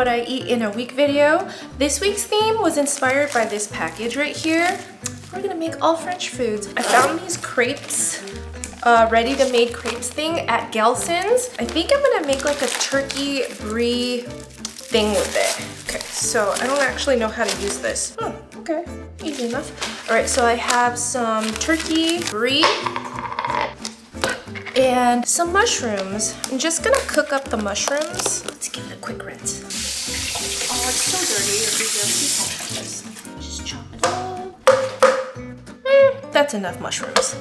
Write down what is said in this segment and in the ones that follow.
what I eat in a week video. This week's theme was inspired by this package right here. We're gonna make all French foods. I found these crepes, ready-to-made crepes thing at Gelsons. I think I'm gonna make like a turkey brie thing with it. Okay, so I don't actually know how to use this. Oh, okay, easy enough. All right, so I have some turkey brie and some mushrooms. I'm just gonna cook up the mushrooms. Let's give it a quick rinse. Oh, it's so dirty. Just chop it up. That's enough mushrooms.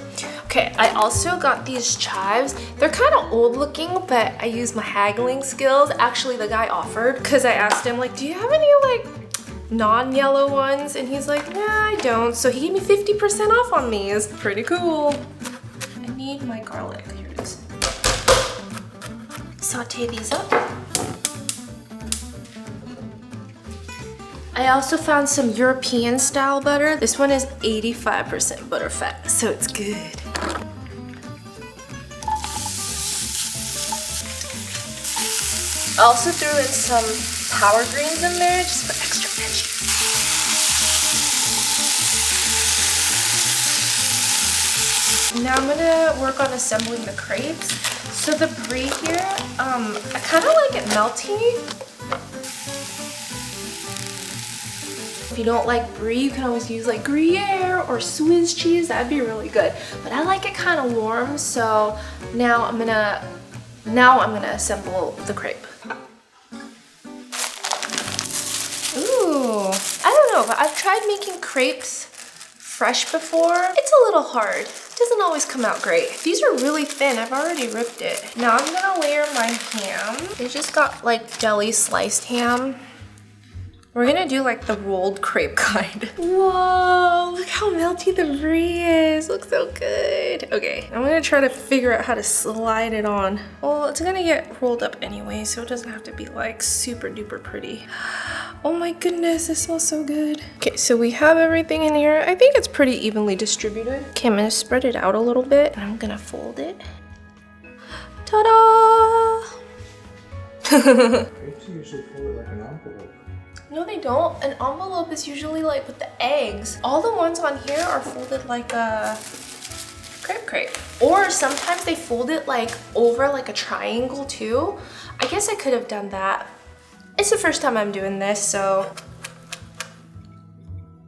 Okay, I also got these chives. They're kind of old looking, but I used my haggling skills. Actually, the guy offered, because I asked him, like, do you have any, like, non-yellow ones? And he's like, nah, I don't. So he gave me 50% off on these. Pretty cool. I need my garlic. Here it is. Saute these up. I also found some European style butter. This one is 85% butter fat, so it's good. I also threw in some power greens in there just for extra veggies. Now I'm gonna work on assembling the crepes. So the brie here, I kind of like it melty. If you don't like brie, you can always use like Gruyere or Swiss cheese. That'd be really good. But I like it kind of warm, so now I'm gonna assemble the crepe. Ooh, I don't know, but I've tried making crepes fresh before. It's a little hard. It doesn't always come out great. These are really thin. I've already ripped it. Now I'm gonna layer my ham. They just got like deli sliced ham. We're gonna do like the rolled crepe kind. Whoa, look how melty the brie is. Looks so good. Okay, I'm gonna try to figure out how to slide it on. Well, it's gonna get rolled up anyway, so it doesn't have to be like super duper pretty. Oh my goodness, it smells so good. Okay, so we have everything in here. I think it's pretty evenly distributed. Okay, I'm gonna spread it out a little bit. And I'm gonna fold it. Ta-da! Crepes usually fold it like an envelope. No, they don't. An envelope is usually like with the eggs. All the ones on here are folded like a crepe. Or sometimes they fold it like over like a triangle too. I guess I could have done that. It's the first time I'm doing this, so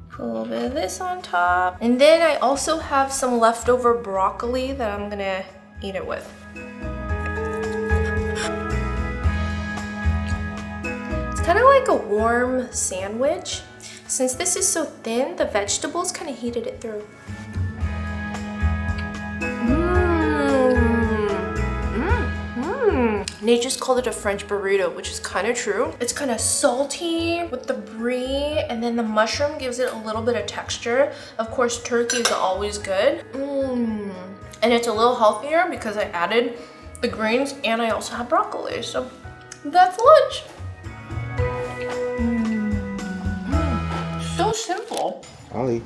put a little bit of this on top. And then I also have some leftover broccoli that I'm gonna eat it with. Kind of like a warm sandwich. Since this is so thin, the vegetables kind of heated it through. They just called it a French burrito, which is kind of true. It's kind of salty with the brie, and then the mushroom gives it a little bit of texture. Of course, turkey is always good. And it's a little healthier because I added the greens and I also have broccoli. So that's lunch. So simple. I'll eat.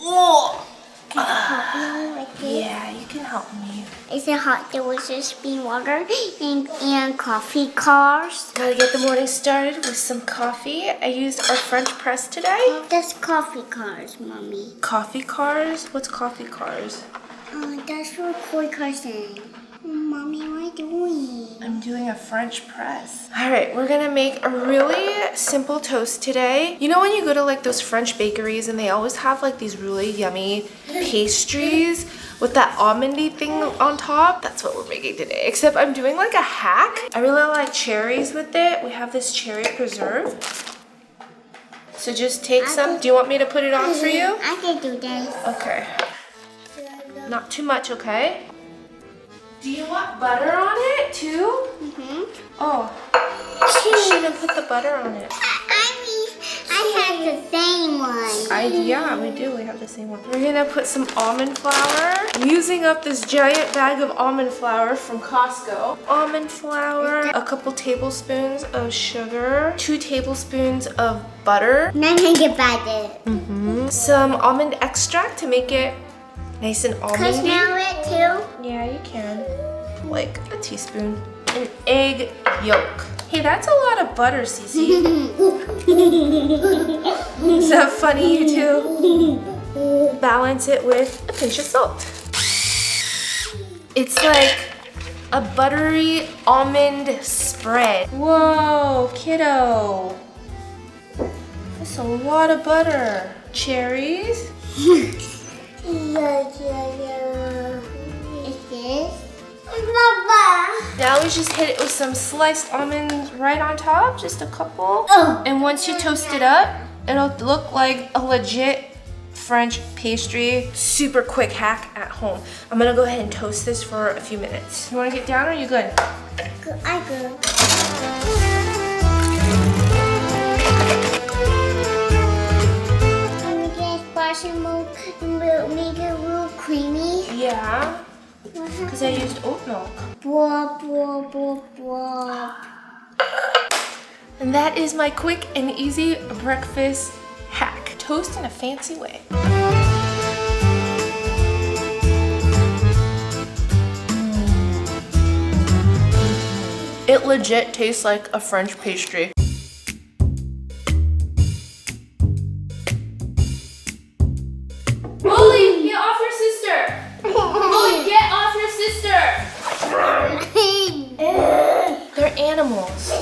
Oh! Yeah, you can help me. Is it hot, delicious bean water and coffee cars? Gotta get the morning started with some coffee. I used our French press today. That's coffee cars, Mommy. Coffee cars? What's coffee cars? That's what koi cars saying. Mommy, what are you doing? I'm doing a French press. All right, we're gonna make a really simple toast today. You know when you go to like those French bakeries and they always have like these really yummy pastries with that almondy thing on top? That's what we're making today, except I'm doing like a hack. I really like cherries with it. We have this cherry preserve. So just take some. Do you want me to put it on for you? I can do this. Okay. Not too much, okay? Do you want butter on it too? Oh, you shouldn't put the butter on it. I have the same one. Yeah, we do. We have the same one. We're gonna put some almond flour. I'm using up this giant bag of almond flour from Costco. Almond flour, a couple tablespoons of sugar, 2 tablespoons of butter. Now I get butter. Some almond extract to make it nice and Can I almondy. smell it too? Yeah, you can. Like a teaspoon. An egg yolk. Hey, that's a lot of butter, Cece. Is that funny, you two? Balance it with a pinch of salt. It's like a buttery almond spread. Whoa, kiddo. That's a lot of butter. Cherries. Is this? Mama. Now we just hit it with some sliced almonds right on top, just a couple. Oh. And once you toast it up, it'll look like a legit French pastry. Super quick hack at home. I'm gonna go ahead and toast this for a few minutes. You wanna get down or are you good? I go. Can we get splash milk and make it real creamy? Yeah, because I used oat milk. Blah, blah, blah, blah. And that is my quick and easy breakfast hack. Toast in a fancy way. It legit tastes like a French pastry. Molly, get off your sister! Molly, get off your sister! They're animals.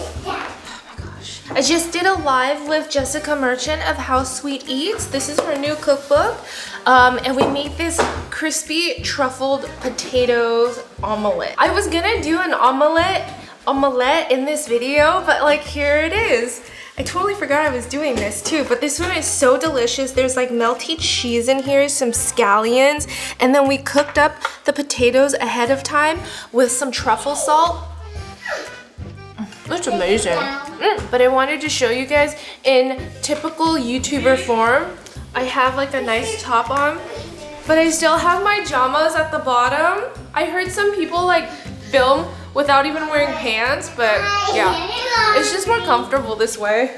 I just did a live with Jessica Merchant of How Sweet Eats. This is her new cookbook. And we made this crispy truffled potatoes omelet. I was gonna do an omelet in this video, but like here it is. I totally forgot I was doing this too, but this one is so delicious. There's like melty cheese in here, some scallions, and then we cooked up the potatoes ahead of time with some truffle salt. It's amazing. But I wanted to show you guys in typical YouTuber form. I have like a nice top on, but I still have my pajamas at the bottom. I heard some people like film without even wearing pants, but yeah, it's just more comfortable this way.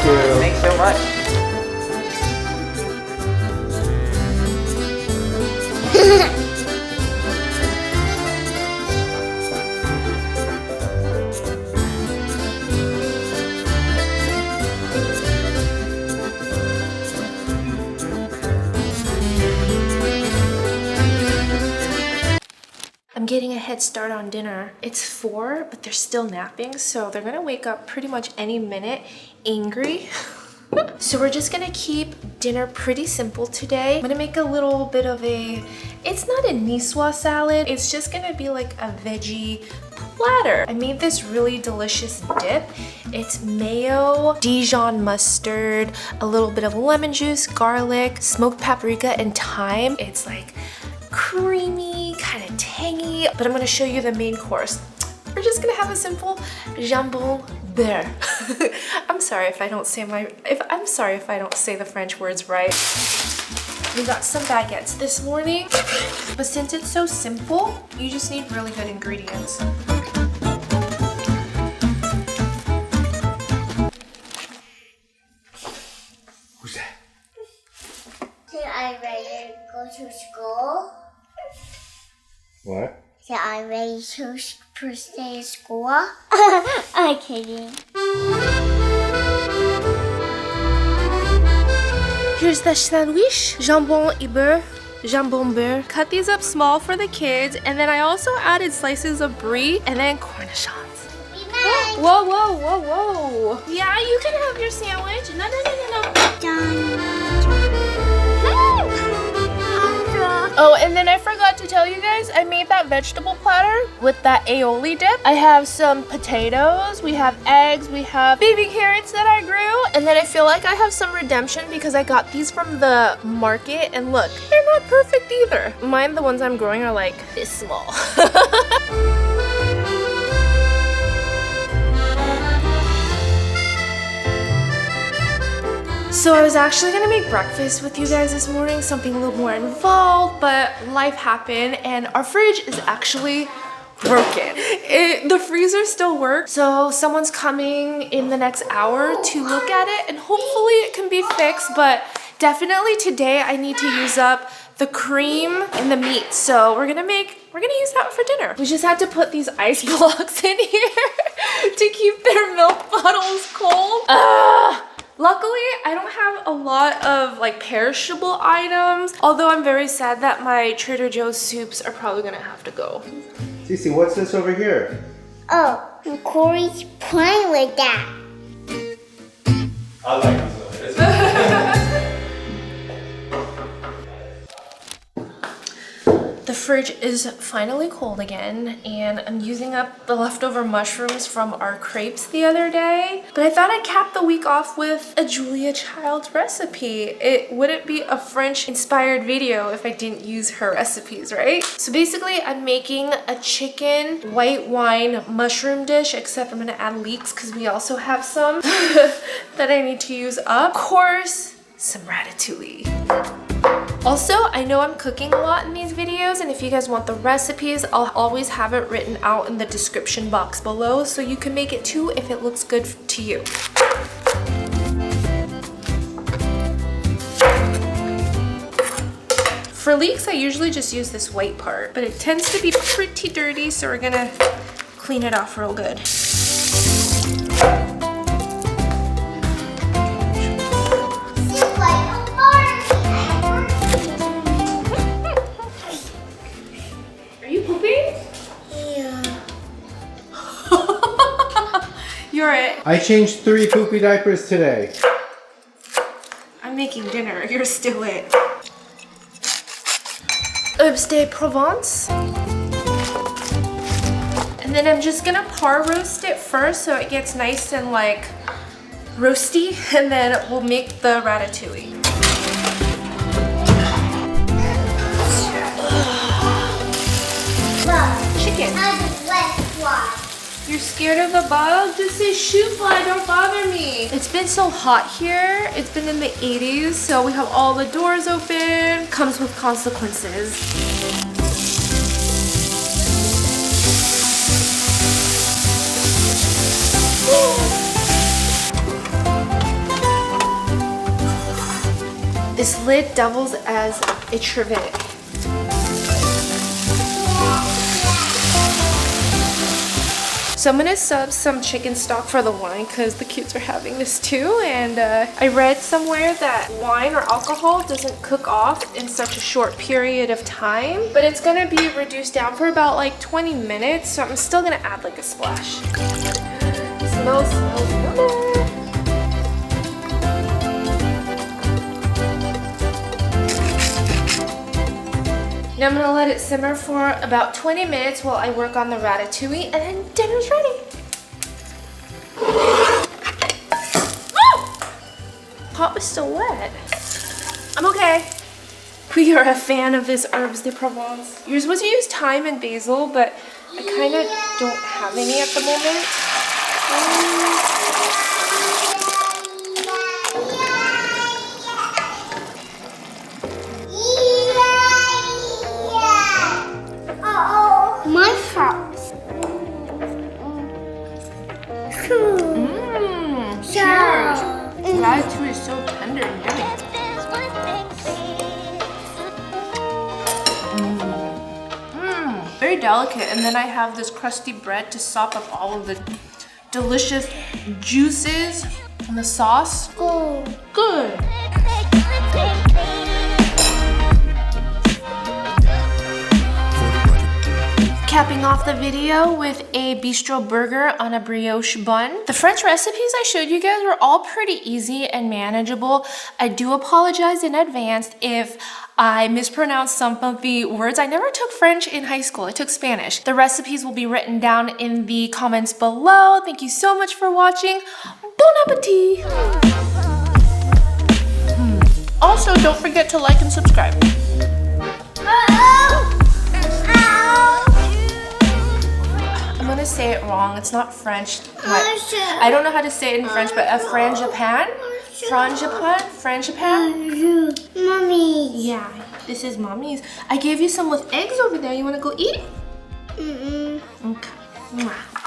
Thanks so much. I'm getting a head start on dinner. It's 4, but they're still napping, so they're gonna wake up pretty much any minute angry. So we're just gonna keep dinner pretty simple today. I'm gonna make a little bit of it's not a niçoise salad, it's just gonna be like a veggie platter. I made this really delicious dip. It's mayo, Dijon mustard, a little bit of lemon juice, garlic, smoked paprika, and thyme. It's like creamy, kind of tangy, but I'm gonna show you the main course. We're just gonna have a simple jambon beurre. I'm sorry if I don't say the French words right. We got some baguettes this morning, but since it's so simple, you just need really good ingredients. Who's that? Are you ready to go to school? What? So are you ready to stay at school? I'm kidding. Here's the sandwich, jambon et beurre, jambon beurre. Cut these up small for the kids, and then I also added slices of brie and then cornichons. Be nice. Whoa, whoa, whoa, whoa. Yeah, you can have your sandwich. No, no, no, no, no. Oh, and then I forgot to tell you guys, I made that vegetable platter with that aioli dip. I have some potatoes, we have eggs, we have baby carrots that I grew, and then I feel like I have some redemption because I got these from the market, and look, they're not perfect either. Mine, the ones I'm growing, are like this small. So I was actually gonna make breakfast with you guys this morning, something a little more involved, but life happened and our fridge is actually broken. The freezer still works, so someone's coming in the next hour to look at it and hopefully it can be fixed, but definitely today I need to use up the cream and the meat, so we're gonna use that for dinner. We just had to put these ice blocks in here to keep their milk bottles cold. Luckily, I don't have a lot of like perishable items, although I'm very sad that my Trader Joe's soups are probably gonna have to go. Cece, what's this over here? Oh, and Corey's playing with that. I like this. The fridge is finally cold again, and I'm using up the leftover mushrooms from our crepes the other day. But I thought I'd cap the week off with a Julia Child's recipe. It wouldn't be a French-inspired video if I didn't use her recipes, right? So basically, I'm making a chicken white wine mushroom dish, except I'm gonna add leeks because we also have some that I need to use up. Of course, some ratatouille. Also, I know I'm cooking a lot in these videos, and if you guys want the recipes, I'll always have it written out in the description box below, so you can make it too if it looks good to you. For leeks, I usually just use this white part, but it tends to be pretty dirty, so we're gonna clean it off real good. I changed 3 poopy diapers today. I'm making dinner. You're still it. Herbes de Provence. And then I'm just gonna par roast it first so it gets nice and like roasty, and then we'll make the ratatouille. Chicken. You're scared of a bug? Just say shoot fly, don't bother me. It's been so hot here. It's been in the 80s, so we have all the doors open. Comes with consequences. This lid doubles as a trivet. So I'm gonna sub some chicken stock for the wine because the kids are having this too, and I read somewhere that wine or alcohol doesn't cook off in such a short period of time, but it's gonna be reduced down for about like 20 minutes, so I'm still gonna add like a splash. Smells yummy. Now I'm gonna let it simmer for about 20 minutes while I work on the ratatouille, and then dinner's ready. Pot was still wet. I'm okay. We are a fan of this herbes de Provence. You're supposed to use thyme and basil, but I kind of don't have any at the moment. Cheers! Ratatouille is so tender and yummy. Very delicate, and then I have this crusty bread to sop up all of the delicious juices and the sauce. Oh, good. Capping off the video with a bistro burger on a brioche bun. The French recipes I showed you guys were all pretty easy and manageable. I do apologize in advance if I mispronounced some of the words. I never took French in high school. I took Spanish. The recipes will be written down in the comments below. Thank you so much for watching. Bon appetit! Also, don't forget to like and subscribe. I'm gonna say it wrong. It's not French. I don't know how to say it in French, but a frangipane? Frangipane? Mommy. Yeah, this is mommy's. I gave you some with eggs over there. You wanna go eat? Mm-mm. Okay. Mwah.